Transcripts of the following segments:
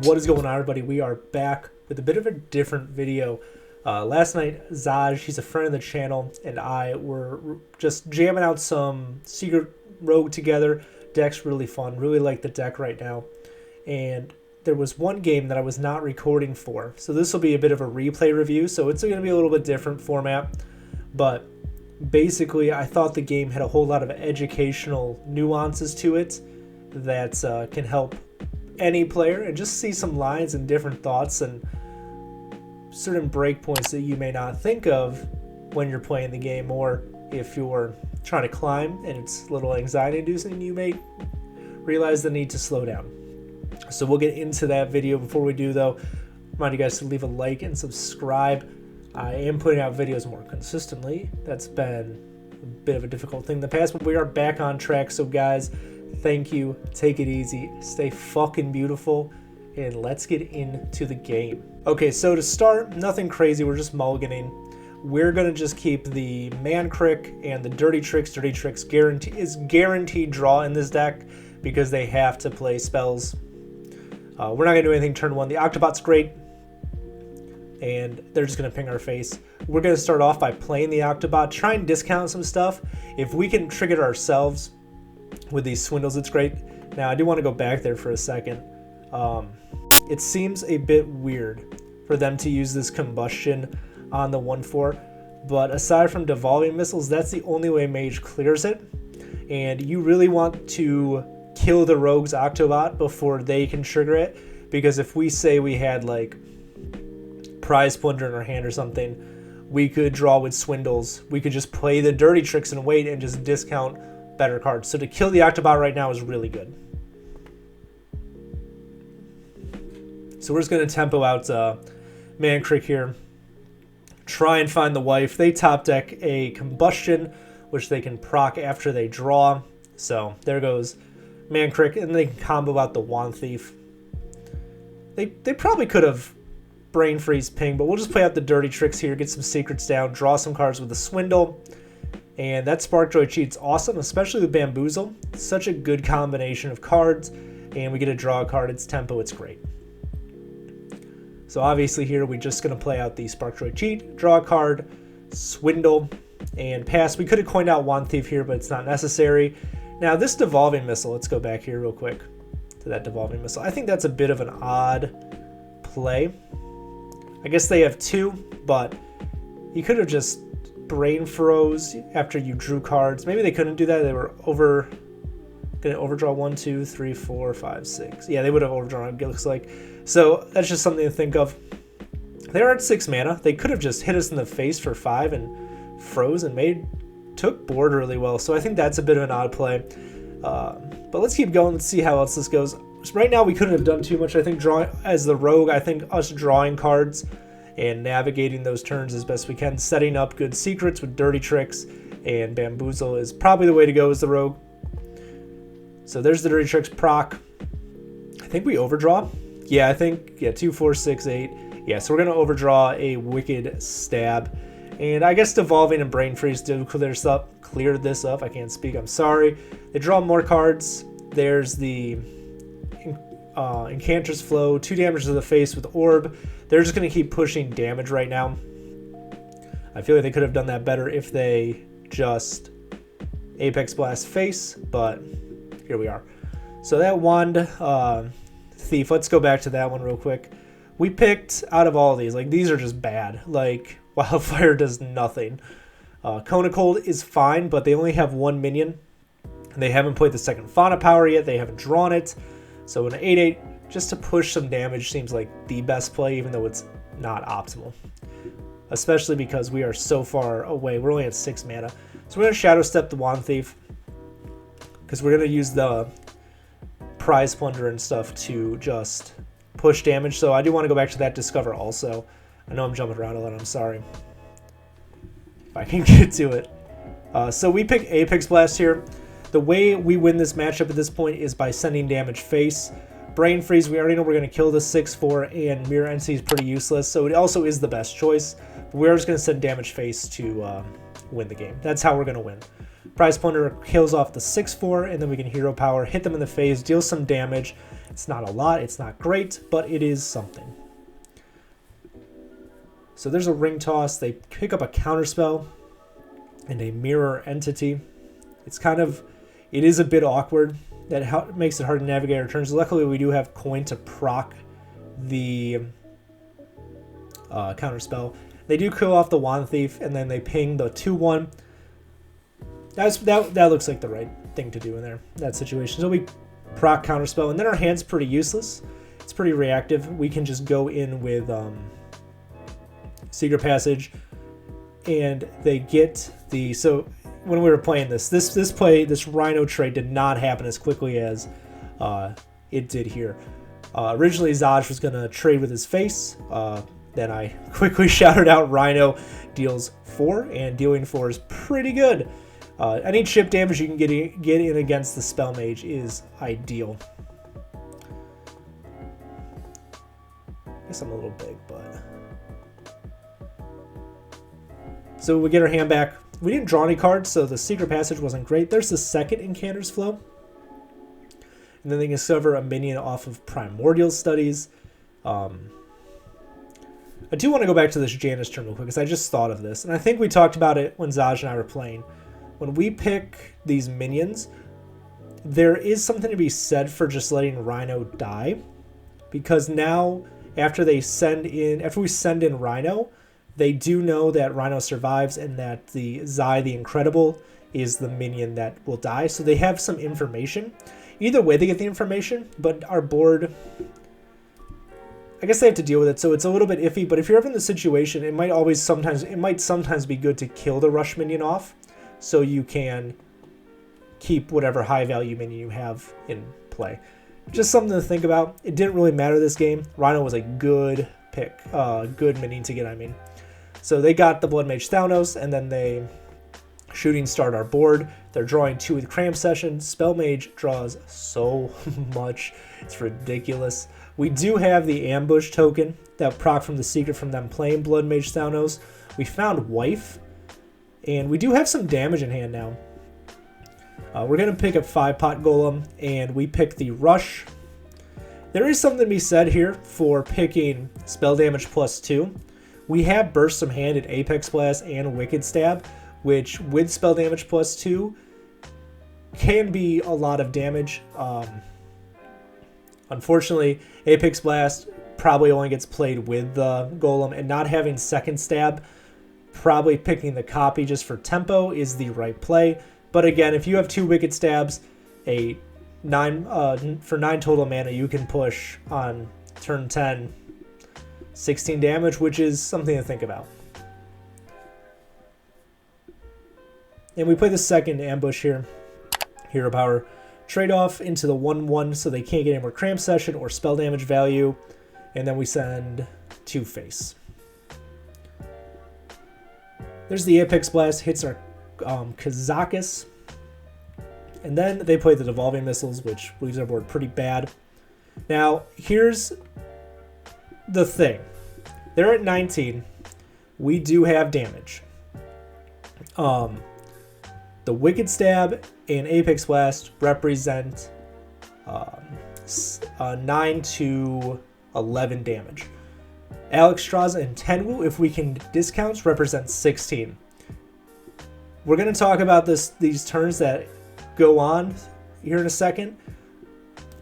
What is going on, everybody? We are back with a bit of a different video. Last night, Zaj, he's a friend of the channel, and I were just jamming out some Secret Rogue together. Deck's really fun. Really like the deck right now. And there was one game that I was not recording for. So this will be a bit of a replay review. So it's going to be a little bit different format. But basically, I thought the game had a whole lot of educational nuances to it that can help any player and just see some lines and different thoughts and certain breakpoints that you may not think of when you're playing the game, or if you're trying to climb and it's a little anxiety inducing, you may realize the need to slow down. So we'll get into that video. Before we do though, remind you guys to leave a like and subscribe. I am putting out videos more consistently. That's been a bit of a difficult thing in the past, but we are back on track. So guys, thank you, take it easy, stay fucking beautiful, and let's get into the game. Okay, so to start, nothing crazy, we're just mulliganing. We're gonna just keep the Man Crick and the Dirty Tricks. Dirty Tricks is guaranteed draw in this deck because they have to play spells. We're not gonna do anything turn one. The Octobot's great, and they're just gonna ping our face. We're gonna start off by playing the Octobot, try and discount some stuff. If we can trigger it ourselves with these swindles, it's great. Now I do want to go back there for a second. It seems a bit weird for them to use this combustion on the 1/4, but aside from devolving missiles, that's the only way Mage clears it. And you really want to kill the Rogue's Octobot before they can trigger it, because if we say we had like Prize Plunder in our hand or something, we could draw with swindles. We could just play the Dirty Tricks and wait and just discount better cards. So to kill the Octobot right now is really good. So we're just going to tempo out Man Crick here. Try and find the wife. They top deck a Combustion, which they can proc after they draw. So there goes Man Crick, and they can combo out the Wand Thief. They probably could have Brain Freeze Ping, but we'll just play out the Dirty Tricks here, get some secrets down, draw some cards with a Swindle. And that Sparkjoy cheat's awesome, especially with Bamboozle. It's such a good combination of cards, and we get to draw a card. It's tempo, it's great. So obviously here we're just going to play out the Sparkjoy cheat, draw a card, swindle, and pass. We could have coined out Wand Thief here, but it's not necessary. Now this Devolving Missile, let's go back here real quick to that Devolving Missile. I think that's a bit of an odd play. I guess they have two, but you could have just Brain Froze after you drew cards. Maybe they couldn't do that. They were gonna overdraw 1, 2, 3, 4, 5, 6. Yeah, they would have overdrawn, it looks like. So that's just something to think of. They're at 6 mana. They could have just hit us in the face for 5 and froze and took board really well. So I think that's a bit of an odd play. But let's keep going. Let's see how else this goes. Right now we couldn't have done too much. I think drawing as the Rogue, I think us drawing cards and navigating those turns as best we can, setting up good secrets with Dirty Tricks and Bamboozle is probably the way to go as the Rogue. So there's the Dirty Tricks proc. I think we overdraw. Yeah, 2, 4, 6, 8. Yeah, so we're going to overdraw a Wicked Stab. And I guess Devolving and Brain Freeze do clear this up. I can't speak, I'm sorry. They draw more cards. There's the Enchantress Flow, 2 damage to the face with Orb. They're just going to keep pushing damage right now. I feel like they could have done that better if they just Apex Blast face, but here we are. So that Wand Thief, let's go back to that one real quick. We picked, out of all of these, like these are just bad. Like Wildfire does nothing. Conent Cold is fine, but they only have 1 minion. And they haven't played the second Fauna Power yet. They haven't drawn it. So an 8/8, just to push some damage, seems like the best play, even though it's not optimal. Especially because we are so far away. We're only at 6 mana. So we're going to Shadow Step the Wand Thief, because we're going to use the Prize Plunder and stuff to just push damage. So I do want to go back to that Discover also. I know I'm jumping around a lot, I'm sorry. If I can get to it. So we pick Apex Blast here. The way we win this matchup at this point is by sending damage face. Brain Freeze, we already know we're going to kill the 6/4, and Mirror Entity is pretty useless, so it also is the best choice. But we're just going to send damage face to win the game. That's how we're going to win. Prize Plunder kills off the 6/4, and then we can Hero Power, hit them in the face, deal some damage. It's not a lot, it's not great, but it is something. So there's a Ring Toss. They pick up a Counterspell and a Mirror Entity. It is a bit awkward. That makes it hard to navigate our turns. Luckily, we do have coin to proc the Counterspell. They do kill off the Wand Thief, and then they ping the 2/1. That looks like the right thing to do in that situation. So we proc Counterspell, and then our hand's pretty useless. It's pretty reactive. We can just go in with Secret Passage, and they get the... So when we were playing this Rhino trade did not happen as quickly as it did here. Originally, Zaj was going to trade with his face. Then I quickly shouted out Rhino deals 4, and dealing 4 is pretty good. Any chip damage you can get in against the Spell Mage is ideal. I guess I'm a little big, but... So we get our hand back. We didn't draw any cards, so the Secret Passage wasn't great. There's the second Incanter's Flow. And then they discover a minion off of Primordial Studies. I do want to go back to this Janus turn real quick, because I just thought of this. And I think we talked about it when Zaj and I were playing. When we pick these minions, there is something to be said for just letting Rhino die. Because now, after we send in Rhino, they do know that Rhino survives and that the Zai the Incredible is the minion that will die. So they have some information. Either way, they get the information, but our board... I guess they have to deal with it, so it's a little bit iffy. But if you're ever in the situation, it might sometimes be good to kill the rush minion off, so you can keep whatever high value minion you have in play. Just something to think about. It didn't really matter this game. Rhino was a good pick, good minion to get. I mean, so they got the Blood Mage Thanos, and then they shooting start our board. They're drawing 2 with Cramp Session. Spell Mage draws so much, it's ridiculous. We do have the ambush token that proc from the secret from them playing Blood Mage Thanos. We found Wife, and we do have some damage in hand now. We're going to pick up 5-Pot Golem, and we pick the Rush. There is something to be said here for picking spell damage +2. We have Burst Some Hand at Apex Blast and Wicked Stab, which with spell damage +2 can be a lot of damage. Unfortunately, Apex Blast probably only gets played with the Golem, and not having second stab, probably picking the copy just for tempo is the right play. But again, if you have 2 Wicked Stabs, for 9 total mana, you can push on turn 10 16 damage, which is something to think about. And we play the second ambush here. Hero Power. Trade off into the 1/1 so they can't get any more Cramp Session or spell damage value. And then we send 2 face. There's the Apex Blast, hits our Kazakis. And then they play the Devolving Missiles, which leaves our board pretty bad. Now, here's the thing. They're at 19. We do have damage. The Wicked Stab and Apex Blast represent 9 to 11 damage. Alexstrasza and Tenwu, if we can discount, represent 16. We're going to talk about these turns that go on here in a second.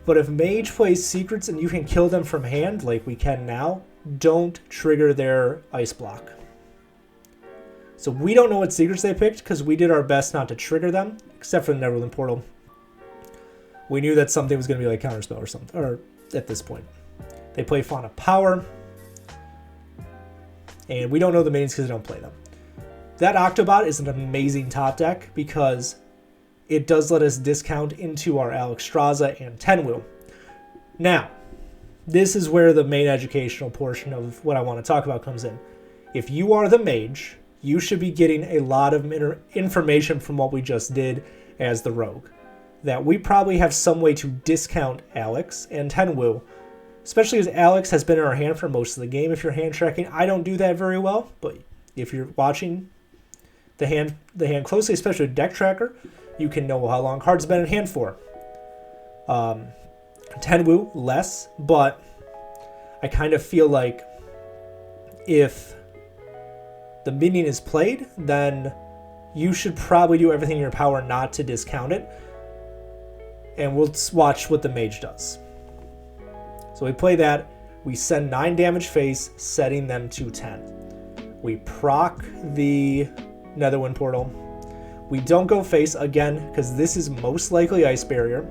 But if Mage plays Secrets and you can kill them from hand, like we can now, don't trigger their Ice Block. So we don't know what Secrets they picked because we did our best not to trigger them, except for the Neverland Portal. We knew that something was going to be like Counterspell or something, or at this point. They play Fauna Power. And we don't know the minions because they don't play them. That Octobot is an amazing top deck because it does let us discount into our Alexstrasza and Tenwu. Now, this is where the main educational portion of what I want to talk about comes in. If you are the mage, you should be getting a lot of information from what we just did as the rogue. That we probably have some way to discount Alex and Tenwu, especially as Alex has been in our hand for most of the game. If you're hand tracking, I don't do that very well, but if you're watching, the hand closely, especially with Deck Tracker. You can know how long cards have been in hand for. 10 Woo, less, but I kind of feel like if the minion is played, then you should probably do everything in your power not to discount it. And we'll watch what the mage does. So we play that. We send 9 damage face, setting them to 10. We proc the Netherwind Portal. We don't go face again because this is most likely Ice Barrier.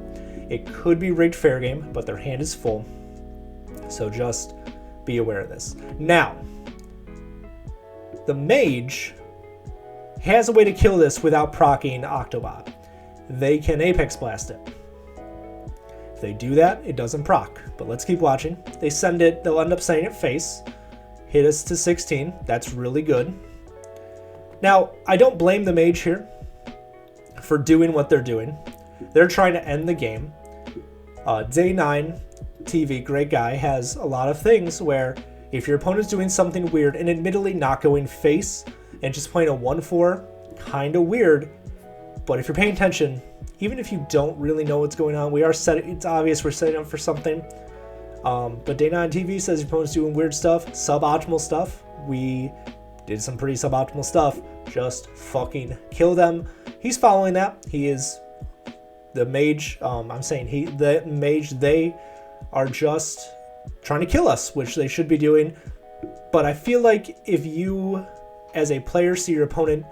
It could be rigged fair game, but their hand is full. So just be aware of this. Now, the mage has a way to kill this without proccing Octobot. They can Apex Blast it. If they do that, it doesn't proc. But let's keep watching. They send it, they'll end up sending it face. Hit us to 16. That's really good. Now, I don't blame the mage here for doing what they're doing. They're trying to end the game. Day9 TV, great guy, has a lot of things where if your opponent's doing something weird, and admittedly not going face and just playing a 1/4, kind of weird, but if you're paying attention, even if you don't really know what's going on, it's obvious we're setting up for something. But Day9 TV says your opponent's doing weird stuff, suboptimal stuff. We did some pretty suboptimal stuff. Just fucking kill them. He's following that. He is the mage. The mage, they are just trying to kill us, which they should be doing. But I feel like if you, as a player, see your opponent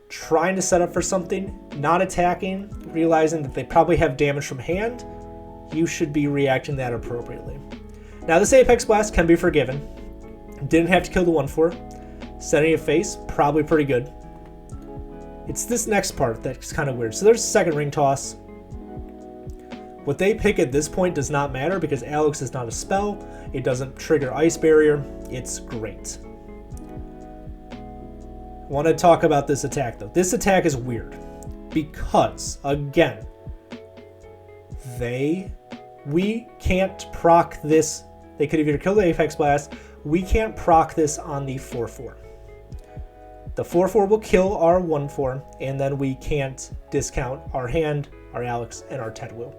trying to set up for something, not attacking, realizing that they probably have damage from hand, you should be reacting that appropriately. Now, this Apex Blast can be forgiven. Didn't have to kill the 1/4. Setting a face, probably pretty good. It's this next part that's kind of weird. So there's a second ring toss. What they pick at this point does not matter because Alex is not a spell. It doesn't trigger Ice Barrier. It's great. I want to talk about this attack though. This attack is weird because, again, we can't proc this. They could have either killed the Apex Blast. We can't proc this on the 4/4. The 4/4 will kill our 1/4, and then we can't discount our hand, our Alex, and our 10 Woo.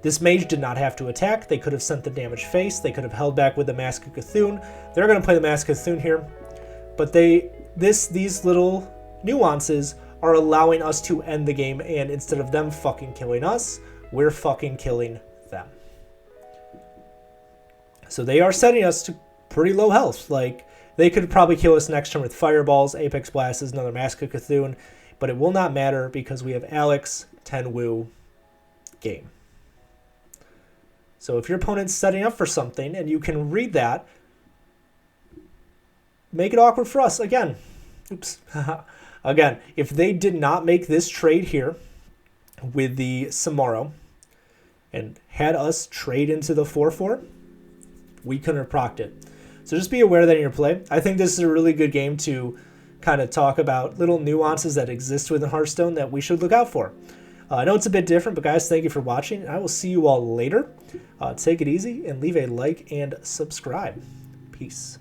This mage did not have to attack. They could have sent the damage face. They could have held back with the Mask of Cthulhu. They're going to play the Mask of Cthulhu here, but these little nuances are allowing us to end the game, and instead of them fucking killing us, we're fucking killing them. So they are setting us to pretty low health. Like, they could probably kill us next turn with Fireballs, Apex Blast, another Mask of Cthulhu, but it will not matter because we have Alex, 10 Woo, game. So if your opponent's setting up for something and you can read that, make it awkward for us. Again, if they did not make this trade here with the Samaro and had us trade into the 4/4, we couldn't have procced it. So just be aware that in your play. I think this is a really good game to kind of talk about little nuances that exist within Hearthstone that we should look out for. I know it's a bit different, but guys, thank you for watching. I will see you all later. Take it easy and leave a like and subscribe. Peace.